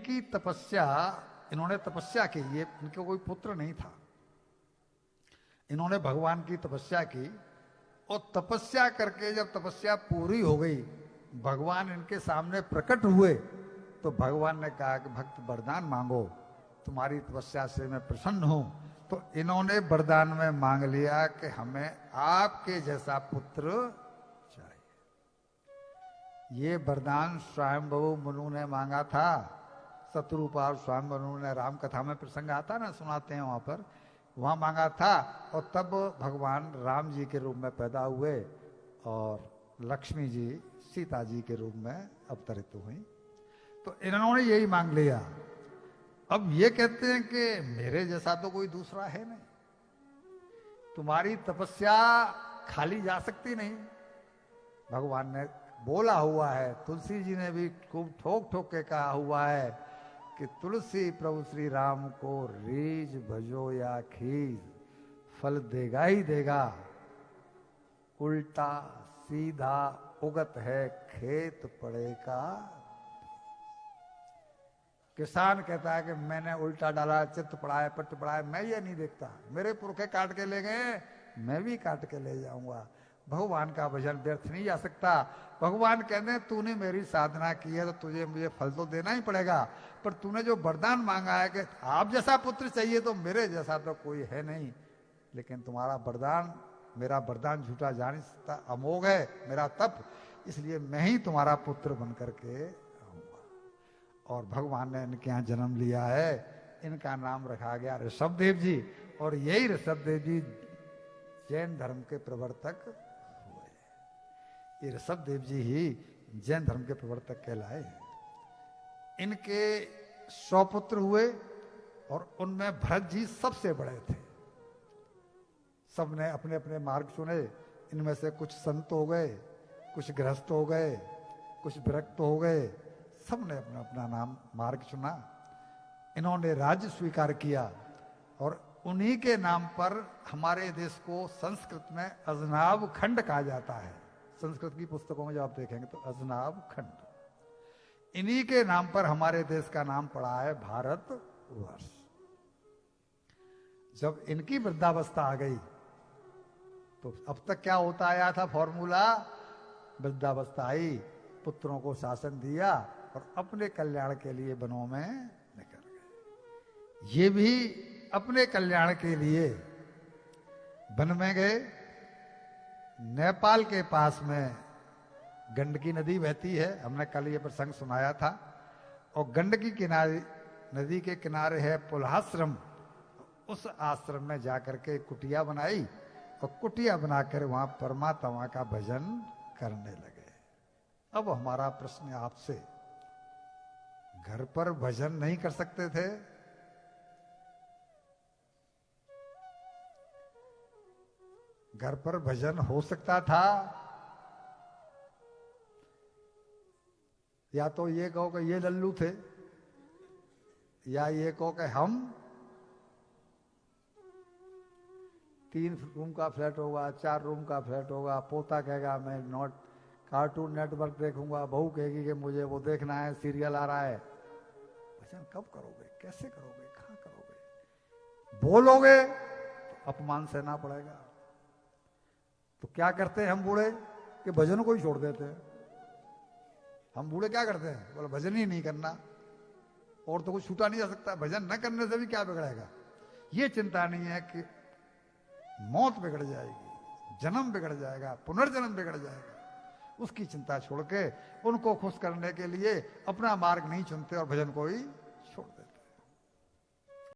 इनकी तपस्या, इन्होंने तपस्या की, ये इनका कोई पुत्र नहीं था, इन्होंने भगवान की तपस्या की और तपस्या करके जब तपस्या पूरी हो गई, भगवान इनके सामने प्रकट हुए तो भगवान ने कहा कि भक्त वरदान मांगो, तुम्हारी तपस्या से मैं प्रसन्न हूं। तो इन्होंने वरदान में मांग लिया कि हमें आपके जैसा पुत्र चाहिए। ये वरदान स्वयंभू मनु ने मांगा था। शत्रुपाल स्वयं मनु ने, राम कथा में प्रसंग आता ना, सुनाते हैं वहां पर, वहां मांगा था। और तब भगवान राम जी के रूप में पैदा हुए और लक्ष्मी जी सीता जी के रूप में अवतरित हुई। तो इन्होंने यही मांग लिया। अब ये कहते हैं कि मेरे जैसा तो कोई दूसरा है नहीं, तुम्हारी तपस्या खाली जा सकती नहीं। भगवान ने बोला हुआ है, तुलसी जी ने भी खूब ठोक ठोक के कहा हुआ है कि तुलसी प्रभु श्री राम को रीझ भजो या खीज, फल देगा ही देगा, उल्टा सीधा उगत है खेत पड़ेगा। किसान कहता है कि मैंने उल्टा डाला, चित्त पड़ा है, पट्ट पड़ा है, मैं ये नहीं देखता, मेरे पुरखे काट के ले गए, मैं भी काट के ले जाऊंगा। भगवान का भजन व्यर्थ नहीं जा सकता। भगवान कहते हैं तूने मेरी साधना की है तो तुझे मुझे फल तो देना ही पड़ेगा, पर तूने जो वरदान मांगा है कि आप जैसा पुत्र चाहिए, तो मेरे जैसा तो कोई है नहीं, लेकिन तुम्हारा वरदान, मेरा वरदान झूठा जा नहीं सकता, अमोघ है मेरा तप, इसलिए मैं ही तुम्हारा पुत्र बन करके आऊंगा। और भगवान ने इनके यहाँ जन्म लिया है, इनका नाम रखा गया ऋषभदेव जी। और यही ऋषभदेव जी जैन धर्म के प्रवर्तक हुए। ये ऋषभदेव जी ही जैन धर्म के प्रवर्तक कहलाए। इनके 100 पुत्र हुए और उनमें भरत जी सबसे बड़े थे। सबने अपने अपने मार्ग चुने। इनमें से कुछ संत हो गए, कुछ गृहस्थ हो गए, कुछ विरक्त हो गए, सबने अपना अपना नाम मार्ग चुना। इन्होंने राज्य स्वीकार किया और उन्हीं के नाम पर हमारे देश को संस्कृत में अजनाब खंड कहा जाता है। संस्कृत की पुस्तकों में जब आप देखेंगे तो अजनाब खंड, इन्हीं के नाम पर हमारे देश का नाम पड़ा है भारत वर्ष। जब इनकी वृद्धावस्था आ गई तो अब तक क्या होता आया था फॉर्मूला, वृद्धावस्था आई, पुत्रों को शासन दिया और अपने कल्याण के लिए वनों में निकल गए। ये भी अपने कल्याण के लिए वन में गए। नेपाल के पास में गंडकी नदी बहती है, हमने कल ये प्रसंग सुनाया था। और गंडकी किनारे, नदी के किनारे है पुलहाश्रम। उस आश्रम में जाकर के कुटिया बनाई और कुटिया बनाकर वहां परमात्मा का भजन करने लगे। अब हमारा प्रश्न आपसे, घर पर भजन नहीं कर सकते थे? घर पर भजन हो सकता था? या तो ये कहो कि ये लल्लू थे, या ये कहो कि हम 3 रूम का फ्लैट होगा, 4 रूम का फ्लैट होगा, पोता कहेगा मैं कार्टून नेटवर्क देखूंगा, बहू कहेगी कि मुझे वो देखना है, सीरियल आ रहा है। भजन कब करोगे, कैसे करोगे, कहां करोगे? बोलोगे तो अपमान सहना पड़ेगा। तो क्या करते हैं हम बूढ़े कि भजन को ही छोड़ देते हैं। हम बूढ़े क्या करते हैं, बोले भजन ही नहीं करना, और तो कुछ छूटा नहीं जा सकता, भजन न करने से भी क्या बिगड़ेगा। ये चिंता नहीं है कि मौत बिगड़ जाएगी, जन्म बिगड़ जाएगा, पुनर्जन्म बिगड़ जाएगा, उसकी चिंता छोड़ के उनको खुश करने के लिए अपना मार्ग नहीं चुनते और भजन को ही